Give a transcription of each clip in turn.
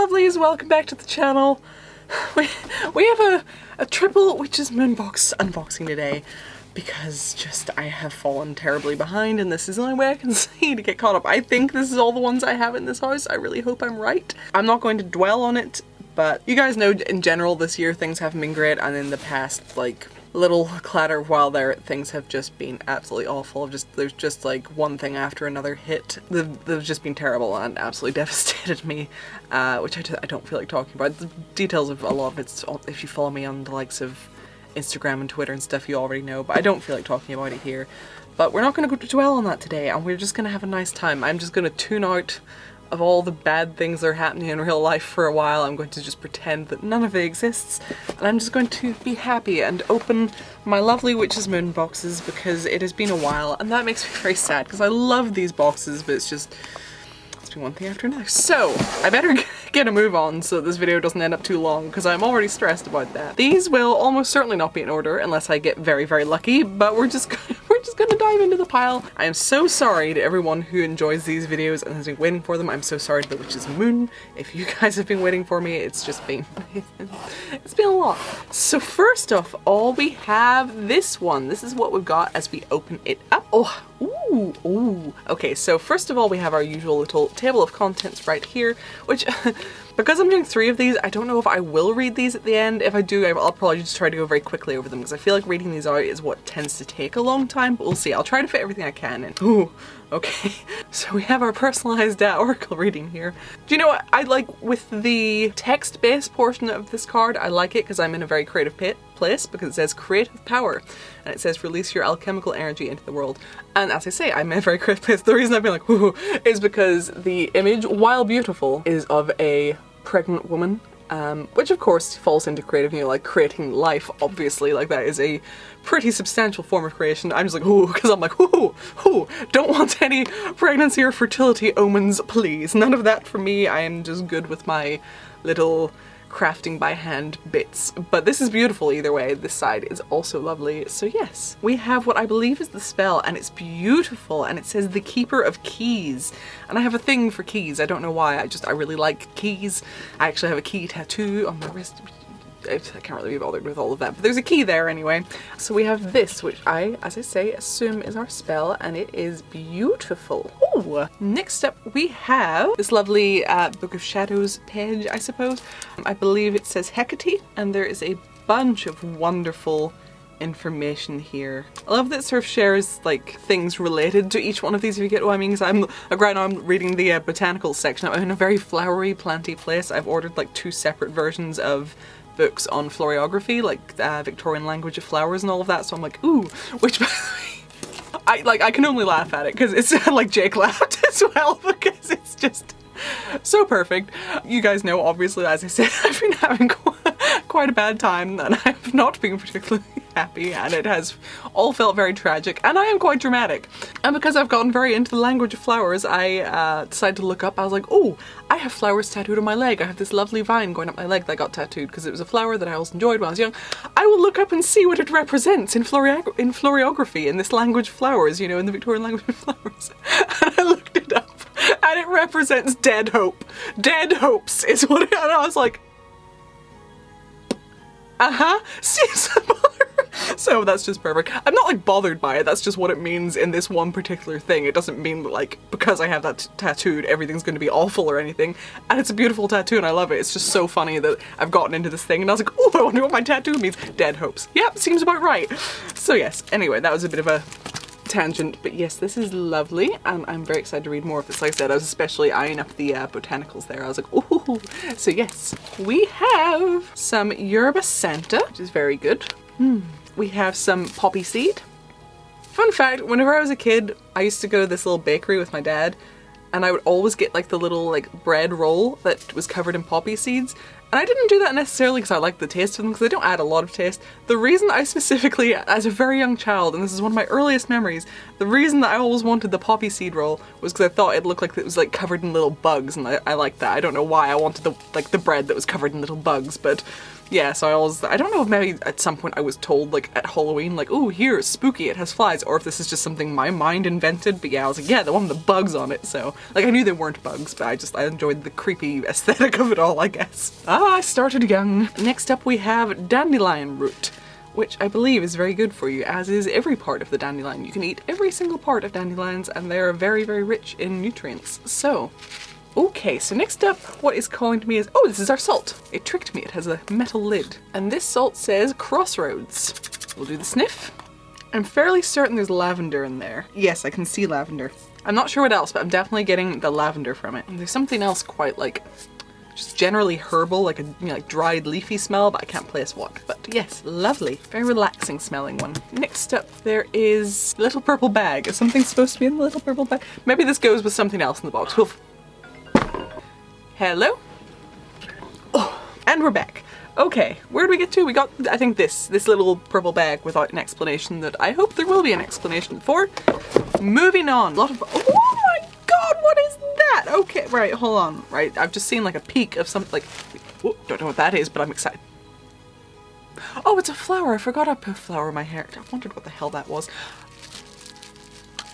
lovelies, welcome back to the channel. We have a triple Witch's Moon box unboxing today because just I have fallen terribly behind and this is the only way I can see to get caught up. I think this is all the ones I have in this house. I really hope I'm right. I'm not going to dwell on it, but you guys know in general this year things haven't been great, and in the past like little clatter while there things have just been absolutely awful. There's just like one thing after another hit. They've just been terrible and absolutely devastated me, which I don't feel like talking about. The details of a lot of it's, if you follow me on the likes of Instagram and Twitter and stuff, you already know, but I don't feel like talking about it here. But we're not going to dwell on that today, and we're just going to have a nice time. I'm just going to tune out of all the bad things that are happening in real life for a while. I'm going to just pretend that none of it exists, and I'm just going to be happy and open my lovely Witch's Moon boxes because it has been a while, and that makes me very sad because I love these boxes, but it's been one thing after another. So I better get a move on so this video doesn't end up too long because I'm already stressed about that. These will almost certainly not be in order unless I get very, very lucky, but we're just gonna dive into the pile. I am so sorry to everyone who enjoys these videos and has been waiting for them. I'm so sorry to the Witch's Moon. If you guys have been waiting for me, it's just been it's been a lot. So first off, all we have this one. This is what we've got as we open it up. Oh, ooh. Okay, so first of all we have our usual little table of contents right here, which because I'm doing 3 of these, I don't know if I will read these at the end. If I do, I'll probably just try to go very quickly over them because I feel like reading these out is what tends to take a long time, but we'll see. I'll try to fit everything I can in. Ooh, okay. So we have our personalized oracle reading here. Do you know what? I like with the text-based portion of this card, I like it because I'm in a very creative place because it says creative power and it says release your alchemical energy into the world. And as I say, I'm in a very creative place. The reason I've been like, ooh, is because the image, while beautiful, is of a pregnant woman, which of course falls into creative, you know, like creating life, obviously, like that is a pretty substantial form of creation. I'm just like, ooh, because I'm like, ooh, don't want any pregnancy or fertility omens, please. None of that for me. I am just good with my little crafting by hand bits. But this is beautiful either way. This side is also lovely. So yes, we have what I believe is the spell, and it's beautiful, and it says the Keeper of Keys. And I have a thing for keys. I don't know why. I really like keys. I actually have a key tattoo on my wrist. I can't really be bothered with all of that, but there's a key there anyway. So we have this, which I, as I say, assume is our spell, and it is beautiful. Ooh. Next up we have this lovely Book of Shadows page, I suppose. I believe it says Hecate, and there is a bunch of wonderful information here. I love that it sort of shares like things related to each one of these, if you get what I mean, because right now I'm reading the botanical section. I'm in a very flowery, planty place. I've ordered like 2 separate versions of books on florography, like Victorian language of flowers and all of that, so I'm like, ooh, which by the way, I can only laugh at it because it's like Jake laughed as well because it's just so perfect. You guys know, obviously, as I said, I've been having quite a bad time and I have not been particularly happy, and it has all felt very tragic, and I am quite dramatic. And because I've gotten very into the language of flowers, I decided to look up. I was like, oh, I have flowers tattooed on my leg. I have this lovely vine going up my leg that got tattooed because it was a flower that I always enjoyed when I was young. I will look up and see what it represents in floriography, in this language of flowers, you know, in the Victorian language of flowers. And I looked it up, and it represents dead hope. Dead hopes is what it, and I was like, seems to bother. So that's just perfect. I'm not like bothered by it, that's just what it means in this one particular thing. It doesn't mean that like because I have that tattooed everything's going to be awful or anything, and it's a beautiful tattoo and I love it. It's just so funny that I've gotten into this thing and I was like, oh, I wonder what my tattoo means. Dead hopes. Yep, seems about right. So yes, anyway, that was a bit of a tangent, but yes, this is lovely and I'm very excited to read more of this. Like I said, I was especially eyeing up the botanicals there. I was like, ooh. So yes, we have some Yerba Santa, which is very good. We have some poppy seed. Fun fact, whenever I was a kid, I used to go to this little bakery with my dad, and I would always get like the little like bread roll that was covered in poppy seeds. And I didn't do that necessarily because I liked the taste of them, because they don't add a lot of taste. The reason I specifically, as a very young child, and this is one of my earliest memories, the reason that I always wanted the poppy seed roll was because I thought it looked like it was like covered in little bugs, and I liked that. I don't know why I wanted the bread that was covered in little bugs, but Yeah, so I don't know if maybe at some point I was told, like, at Halloween, like, oh, here, it's spooky, it has flies, or if this is just something my mind invented, but yeah, I was like, yeah, the one with the bugs on it, so, like, I knew they weren't bugs, but I enjoyed the creepy aesthetic of it all, I guess. I started young. Next up we have dandelion root, which I believe is very good for you, as is every part of the dandelion. You can eat every single part of dandelions, and they're very, very rich in nutrients, so... Okay, so next up, what is calling to me is, oh, this is our salt. It tricked me, it has a metal lid. And this salt says Crossroads. We'll do the sniff. I'm fairly certain there's lavender in there. Yes, I can see lavender. I'm not sure what else, but I'm definitely getting the lavender from it. And there's something else quite like, just generally herbal, like a like dried leafy smell, but I can't place what. But yes, lovely. Very relaxing smelling one. Next up, there is a little purple bag. Is something supposed to be in the little purple bag? Maybe this goes with something else in the box. Hello? Oh, and we're back. Okay, where do we get to? We got, I think, this little purple bag without an explanation that I hope there will be an explanation for. Moving on. A lot of, oh my god, what is that? Okay, right, hold on. Right, I've just seen like a peek of something like, oh, don't know what that is, but I'm excited. Oh, it's a flower. I forgot I put a flower in my hair. I wondered what the hell that was.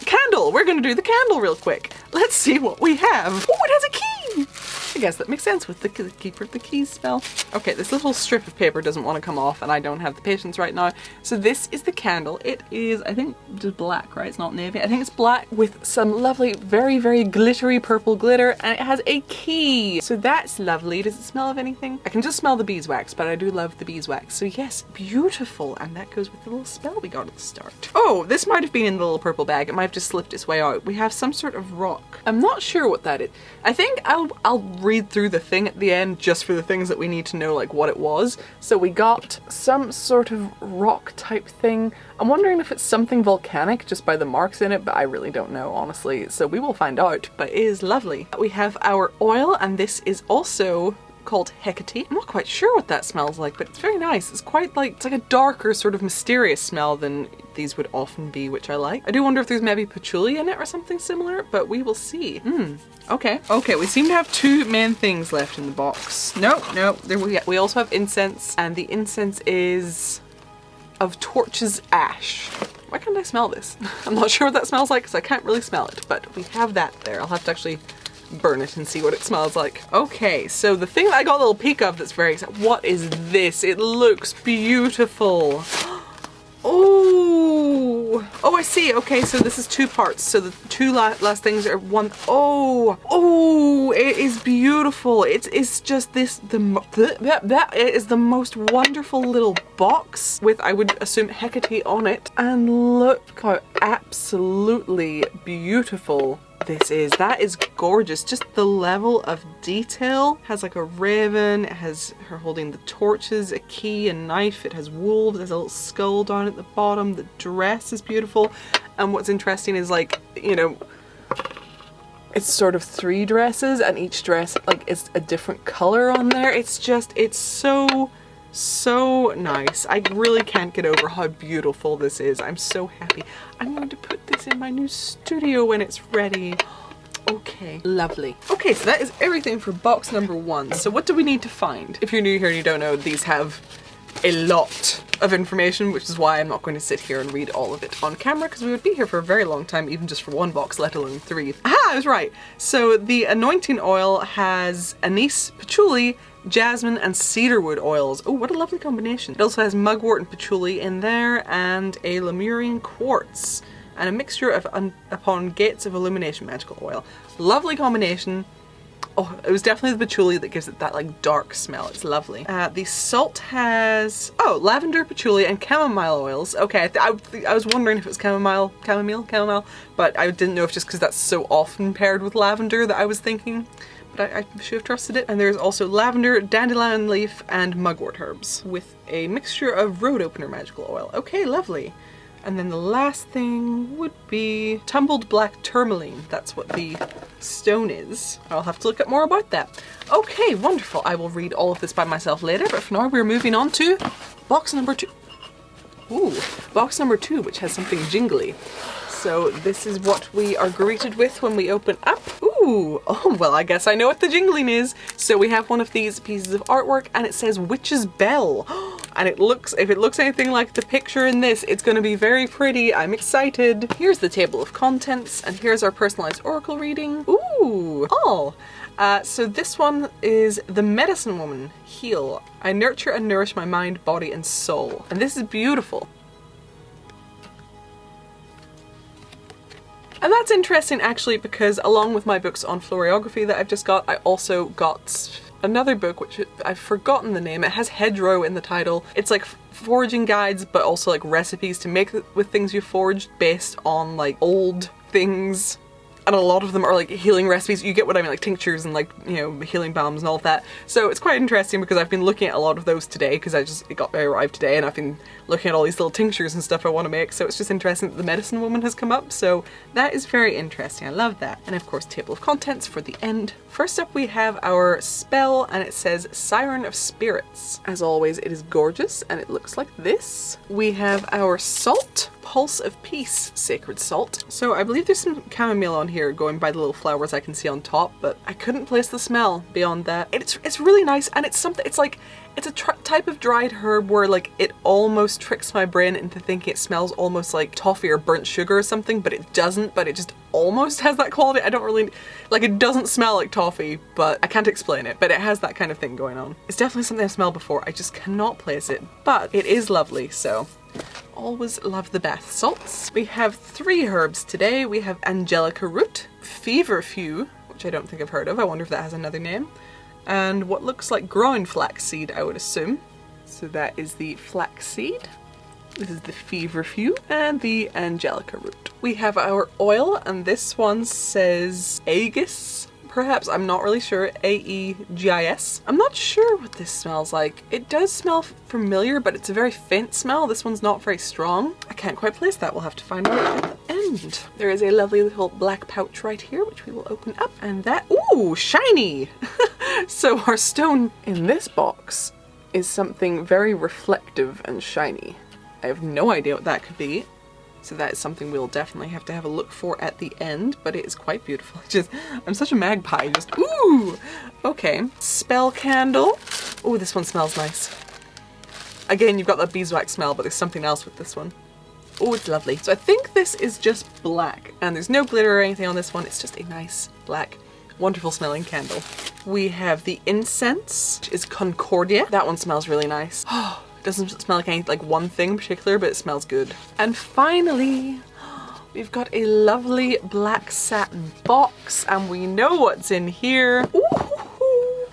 Candle! We're gonna do the candle real quick. Let's see what we have. Oh, it has a key! I guess that makes sense with the keeper of the keys spell. Okay, this little strip of paper doesn't want to come off, and I don't have the patience right now. So this is the candle. It is, I think, just black, right? It's not navy. I think it's black with some lovely, very, very glittery purple glitter, and it has a key. So that's lovely. Does it smell of anything? I can just smell the beeswax, but I do love the beeswax. So yes, beautiful. And that goes with the little spell we got at the start. Oh, this might have been in the little purple bag. It might have just slipped its way out. We have some sort of rock. I'm not sure what that is. I think I'll read through the thing at the end just for the things that we need to know, like what it was. So we got some sort of rock type thing. I'm wondering if it's something volcanic just by the marks in it, but I really don't know, honestly. So we will find out, but it is lovely. We have our oil, and this is also called Hecate. I'm not quite sure what that smells like, but it's very nice. It's quite like, it's like a darker sort of mysterious smell than these would often be, which I like. I do wonder if there's maybe patchouli in it or something similar, but we will see. Okay. Okay, we seem to have two main things left in the box. Nope. We also have incense, and the incense is of torches ash. Why can't I smell this? I'm not sure what that smells like because I can't really smell it, but we have that there. I'll have to actually burn it and see what it smells like. Okay, so the thing that I got a little peek of that's very exciting. What is this? It looks beautiful. Oh, I see. Okay, so this is two parts. So the two last things are one. Oh, it is beautiful. It's just this, that is the most wonderful little box with, I would assume, Hecate on it. And look how absolutely beautiful this is. That is gorgeous. Just the level of detail. It has like a raven, it has her holding the torches, a key, a knife, it has wolves, there's a little skull down at the bottom, the dress is beautiful. And what's interesting is, like, you know, it's sort of three dresses and each dress like is a different color on there. It's just, it's so nice. I really can't get over how beautiful this is. I'm so happy. I'm going to put this in my new studio when it's ready. Okay, lovely. Okay, so that is everything for box number 1. So what do we need to find? If you're new here and you don't know, these have a lot of information, which is why I'm not going to sit here and read all of it on camera, because we would be here for a very long time, even just for one box, let alone 3. Aha, I was right. So the anointing oil has anise, patchouli, jasmine, and cedarwood oils. Oh, what a lovely combination. It also has mugwort and patchouli in there, and a Lemurian quartz, and a mixture of upon gates of illumination magical oil. Lovely combination. Oh, it was definitely the patchouli that gives it that like dark smell. It's lovely. The salt has, oh, lavender, patchouli, and chamomile oils. Okay, I was wondering if it was chamomile, but I didn't know if just because that's so often paired with lavender that I was thinking. But I should have trusted it. And there's also lavender, dandelion leaf, and mugwort herbs with a mixture of road opener magical oil. Okay, lovely. And then the last thing would be tumbled black tourmaline. That's what the stone is. I'll have to look up more about that. Okay, wonderful. I will read all of this by myself later, but for now we're moving on to box number 2. Ooh, box number 2, which has something jingly. So this is what we are greeted with when we open up. Ooh, oh, well, I guess I know what the jingling is. So we have one of these pieces of artwork and it says Witch's Bell. And it looks, if it looks anything like the picture in this, it's going to be very pretty. I'm excited. Here's the table of contents and here's our personalized oracle reading. Ooh, oh. So this one is the Medicine Woman, Heal. I nurture and nourish my mind, body and soul. And this is beautiful. And that's interesting actually, because along with my books on floriography that I've just got, I also got another book which I've forgotten the name. It has hedgerow in the title. It's like foraging guides but also like recipes to make with things you foraged based on like old things. And a lot of them are like healing recipes. You get what I mean, like tinctures and like, you know, healing balms and all of that. So it's quite interesting because I've been looking at a lot of those today because it arrived today and I've been looking at all these little tinctures and stuff I want to make. So it's just interesting that the Medicine Woman has come up. So that is very interesting. I love that. And of course, table of contents for the end. First up we have our spell and it says Siren of Spirits. As always, it is gorgeous and it looks like this. We have our salt. Pulse of Peace, Sacred Salt. So I believe there's some chamomile on here going by the little flowers I can see on top, but I couldn't place the smell beyond that. It's really nice and it's something, it's like, it's a type of dried herb where like it almost tricks my brain into thinking it smells almost like toffee or burnt sugar or something, but it doesn't, but it just almost has that quality. I don't really, like it doesn't smell like toffee, but I can't explain it, but it has that kind of thing going on. It's definitely something I've smelled before, I just cannot place it, but it is lovely, so. Always love the bath salts. We have 3 herbs today. We have Angelica Root, Feverfew, which I don't think I've heard of. I wonder if that has another name. And what looks like ground flaxseed, I would assume. So that is the flaxseed. This is the Feverfew and the Angelica Root. We have our oil and this one says Aegis. Perhaps, I'm not really sure, A-E-G-I-S. I'm not sure what this smells like. It does smell familiar, but it's a very faint smell. This one's not very strong. I can't quite place that. We'll have to find out at the end. There is a lovely little black pouch right here, which we will open up. And that, ooh, shiny! So our stone in this box is something very reflective and shiny. I have no idea what that could be. So that is something we'll definitely have to have a look for at the end, but it is quite beautiful. I'm such a magpie, just, ooh! Okay, spell candle. Ooh, this one smells nice. Again, you've got that beeswax smell, but there's something else with this one. Oh, it's lovely. So I think this is just black, and there's no glitter or anything on this one. It's just a nice, black, wonderful smelling candle. We have the incense, which is Concordia. That one smells really nice. Oh. Doesn't smell like any, like one thing in particular, but it smells good. And finally, we've got a lovely black satin box and we know what's in here. Ooh,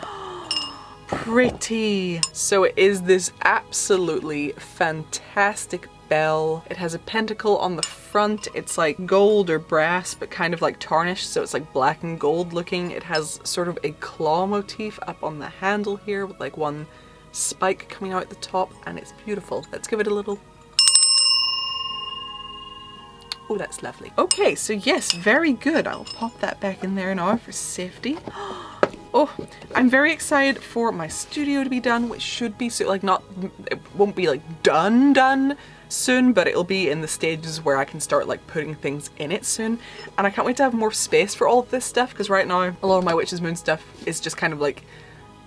pretty. So it is this absolutely fantastic bell. It has a pentacle on the front. It's like gold or brass, but kind of like tarnished. So it's like black and gold looking. It has sort of a claw motif up on the handle here with like one spike coming out at the top, and it's beautiful. Let's give it a little. Oh, that's lovely. Okay, so yes, very good. I'll pop that back in there now for safety. Oh, I'm very excited for my studio to be done, which should be so like not, it won't be like done soon, but it'll be in the stages where I can start like putting things in it soon. And I can't wait to have more space for all of this stuff, because right now a lot of my Witch's Moon stuff is just kind of like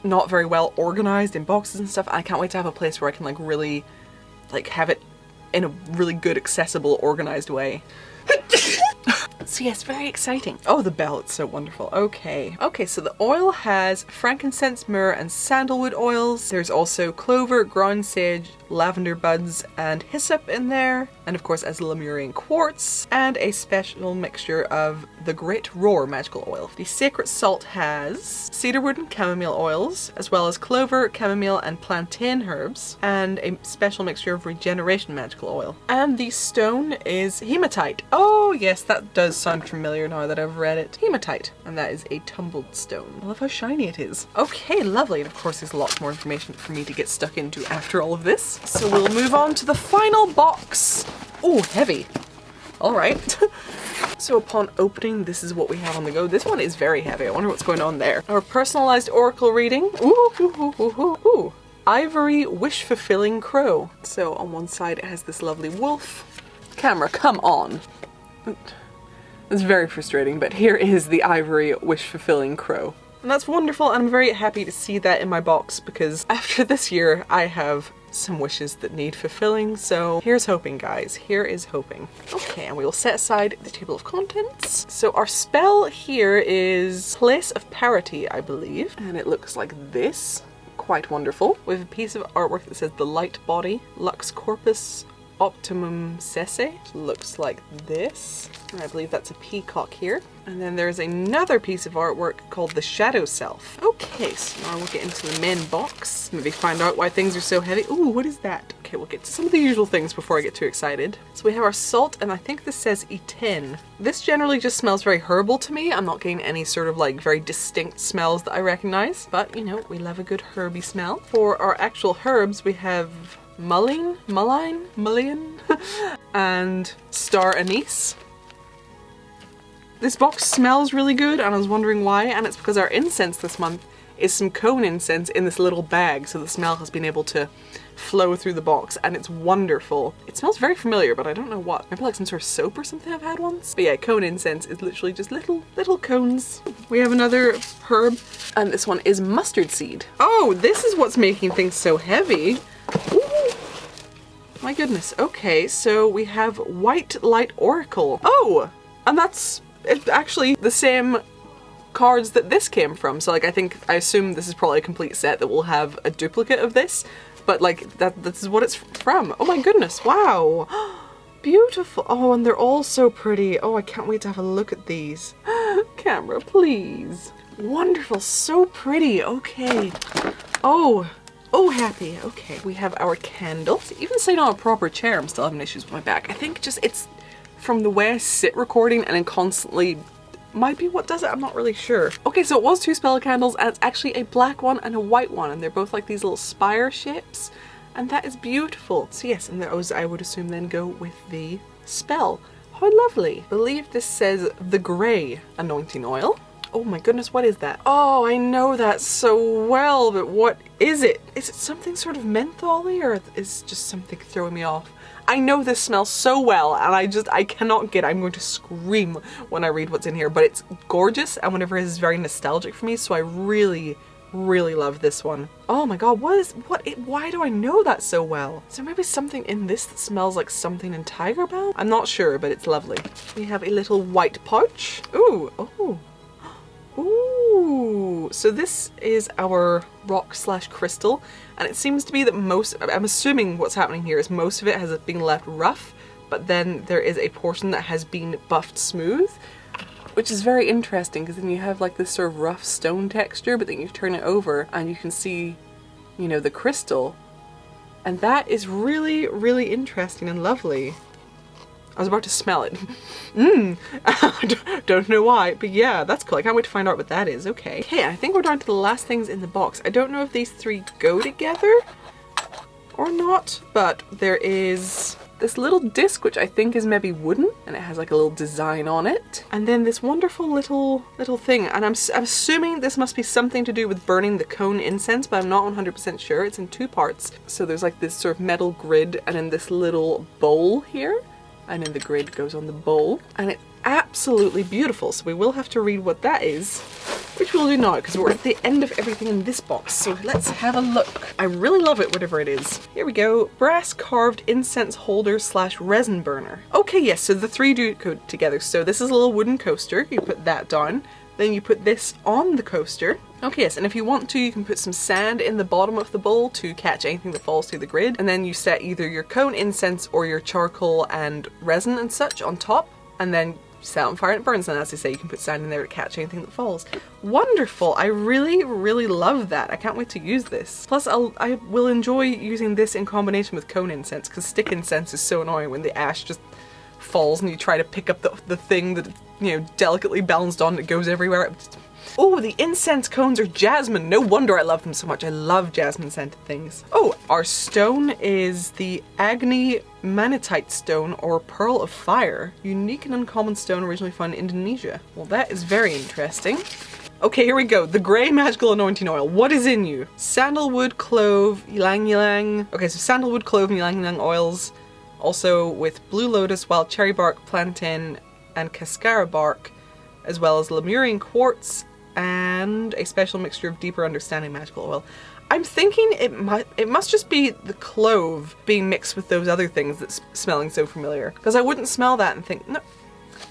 not very well organized in boxes and stuff. I can't wait to have a place where I can like really like have it in a really good, accessible, organized way. So yes, very exciting. Oh, the bell, it's so wonderful. Okay. Okay, so the oil has frankincense, myrrh, and sandalwood oils. There's also clover, ground sage, lavender buds, and hyssop in there. And of course, as Lemurian quartz, and a special mixture of the Great Roar magical oil. The sacred salt has cedarwood and chamomile oils, as well as clover, chamomile, and plantain herbs, and a special mixture of regeneration magical oil. And the stone is hematite. Oh yes, that does sound familiar now that I've read it. Hematite, and that is a tumbled stone. I love how shiny it is. Okay, lovely. And of course there's lots more information for me to get stuck into after all of this. So we'll move on to the final box. Oh, heavy. All right. So upon opening, this is what we have on the go. This one is very heavy. I wonder what's going on there. Our personalized oracle reading. Ooh, ooh, ooh, ooh, ooh, ooh. Ivory wish-fulfilling crow. So on one side it has this lovely wolf. Camera, come on. It's very frustrating, but here is the ivory wish-fulfilling crow. And that's wonderful, and I'm very happy to see that in my box, because after this year, I have some wishes that need fulfilling, so here's hoping, guys. Here is hoping. Okay, and we will set aside the table of contents. So our spell here is Place of Parity, I believe, and it looks like this. Quite wonderful. We have a piece of artwork that says the light body, Lux Corpus Optimum Sesse. Looks like this. And I believe that's a peacock here. And then there's another piece of artwork called the Shadow Self. Okay, so now we'll get into the main box. Maybe find out why things are so heavy. Ooh, what is that? Okay, we'll get to some of the usual things before I get too excited. So we have our salt, and I think this says E10. This generally just smells very herbal to me. I'm not getting any sort of like very distinct smells that I recognize, but you know, we love a good herby smell. For our actual herbs, we have mullein, and star anise. This box smells really good, and I was wondering why, and it's because our incense this month is some cone incense in this little bag, so the smell has been able to flow through the box, and it's wonderful. It smells very familiar, but I don't know what. Maybe like some sort of soap or something I've had once? But yeah, cone incense is literally just little cones. We have another herb, and this one is mustard seed. Oh, this is what's making things so heavy. Ooh. My goodness. Okay, so we have White Light Oracle. Oh, and that's actually the same cards that this came from. So like I assume this is probably a complete set that will have a duplicate of this, but like this is what it's from. Oh my goodness, wow. Beautiful. Oh, and they're all so pretty. Oh, I can't wait to have a look at these. Camera, please. Wonderful, so pretty. Okay. Oh, happy. Okay, we have our candles. Even sitting on a proper chair, I'm still having issues with my back. I think just it's from the way I sit recording and then constantly might be what does it. I'm not really sure. Okay, so it was 2 spell candles, and it's actually a black one and a white one, and they're both like these little spire shapes, and that is beautiful. So yes, and those I would assume then go with the spell. How lovely. I believe this says the Grey Anointing Oil. Oh my goodness, what is that? Oh, I know that so well, but what is it? Is it something sort of mentholy, or is just something throwing me off? I know this smells so well, and I cannot get it. I'm going to scream when I read what's in here, but it's gorgeous, and whatever it is very nostalgic for me, so I really, really love this one. Oh my god, why do I know that so well? Is there maybe something in this that smells like something in Tiger Balm? I'm not sure, but it's lovely. We have a little white pouch. Ooh, oh. Ooh, so this is our rock/crystal, and it seems to be that I'm assuming what's happening here is most of it has been left rough, but then there is a portion that has been buffed smooth, which is very interesting, because then you have like this sort of rough stone texture, but then you turn it over and you can see, you know, the crystal, and that is really, really interesting and lovely. I was about to smell it. Don't know why, but yeah, that's cool. I can't wait to find out what that is. Okay, I think we're down to the last things in the box. I don't know if these 3 go together or not, but there is this little disc, which I think is maybe wooden, and it has like a little design on it. And then this wonderful little thing, and I'm assuming this must be something to do with burning the cone incense, but I'm not 100% sure. It's in 2 parts. So there's like this sort of metal grid, and then this little bowl here. And then the grid goes on the bowl, and it's absolutely beautiful. So we will have to read what that is, which we'll do now because we're at the end of everything in this box. So let's have a look. I really love it, whatever it is. Here we go. Brass carved incense holder / resin burner. Okay, yes, so the 3 do go together. So this is a little wooden coaster. You put that down. Then you put this on the coaster. Okay, yes, and if you want to, you can put some sand in the bottom of the bowl to catch anything that falls through the grid. And then you set either your cone incense or your charcoal and resin and such on top. And then you set it on fire and it burns. And as I say, you can put sand in there to catch anything that falls. Wonderful. I really, really love that. I can't wait to use this. Plus, I will enjoy using this in combination with cone incense, because stick incense is so annoying when the ash just falls and you try to pick up the thing that, you know, delicately balanced on, it goes everywhere. Oh, the incense cones are jasmine. No wonder I love them so much. I love jasmine scented things. Oh, our stone is the Agni Manitite stone, or Pearl of Fire. Unique and uncommon stone originally found in Indonesia. Well, that is very interesting. Okay, here we go. The Grey Magical Anointing Oil. What is in you? Sandalwood, clove, ylang ylang. Okay, so sandalwood, clove, and ylang ylang oils. Also with blue lotus, wild cherry bark, plantain, and cascara bark, as well as Lemurian quartz and a special mixture of deeper understanding magical oil. I'm thinking it must just be the clove being mixed with those other things that's smelling so familiar. Because I wouldn't smell that and think, no,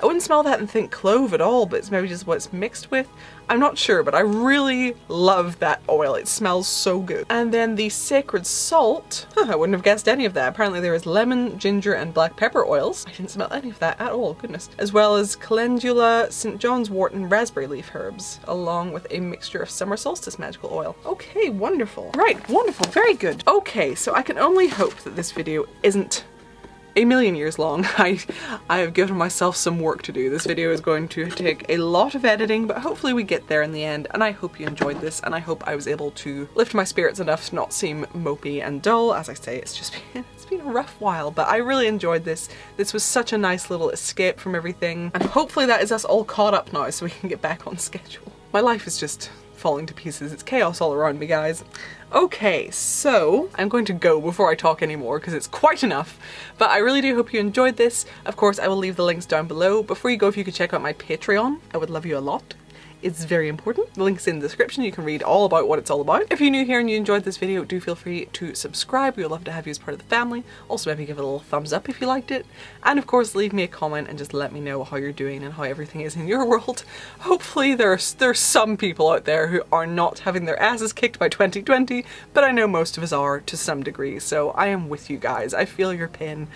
I wouldn't smell that and think clove at all, but it's maybe just what it's mixed with. I'm not sure, but I really love that oil. It smells so good. And then the sacred salt, I wouldn't have guessed any of that. Apparently there is lemon, ginger, and black pepper oils. I didn't smell any of that at all, goodness. As well as calendula, St. John's wort, and raspberry leaf herbs, along with a mixture of summer solstice magical oil. Okay, wonderful. Right, wonderful, very good. Okay, so I can only hope that this video isn't a million years long. I have given myself some work to do. This video is going to take a lot of editing, but hopefully we get there in the end, and I hope you enjoyed this, and I hope I was able to lift my spirits enough to not seem mopey and dull. As I say, it's been a rough while, but I really enjoyed this. This was such a nice little escape from everything, and hopefully that is us all caught up now so we can get back on schedule. My life is just falling to pieces. It's chaos all around me, guys. Okay, so I'm going to go before I talk anymore because it's quite enough, but I really do hope you enjoyed this. Of course, I will leave the links down below. Before you go, if you could check out my Patreon, I would love you a lot. It's very important. The link's in the description. You can read all about what it's all about. If you're new here and you enjoyed this video, do feel free to subscribe. We would love to have you as part of the family. Also, maybe give it a little thumbs up if you liked it. And of course, leave me a comment and just let me know how you're doing and how everything is in your world. Hopefully there's some people out there who are not having their asses kicked by 2020, but I know most of us are to some degree, so I am with you guys. I feel your pain.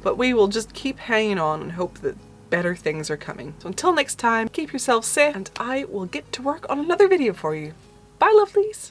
But we will just keep hanging on and hope that better things are coming. So until next time, keep yourselves safe, and I will get to work on another video for you. Bye, lovelies!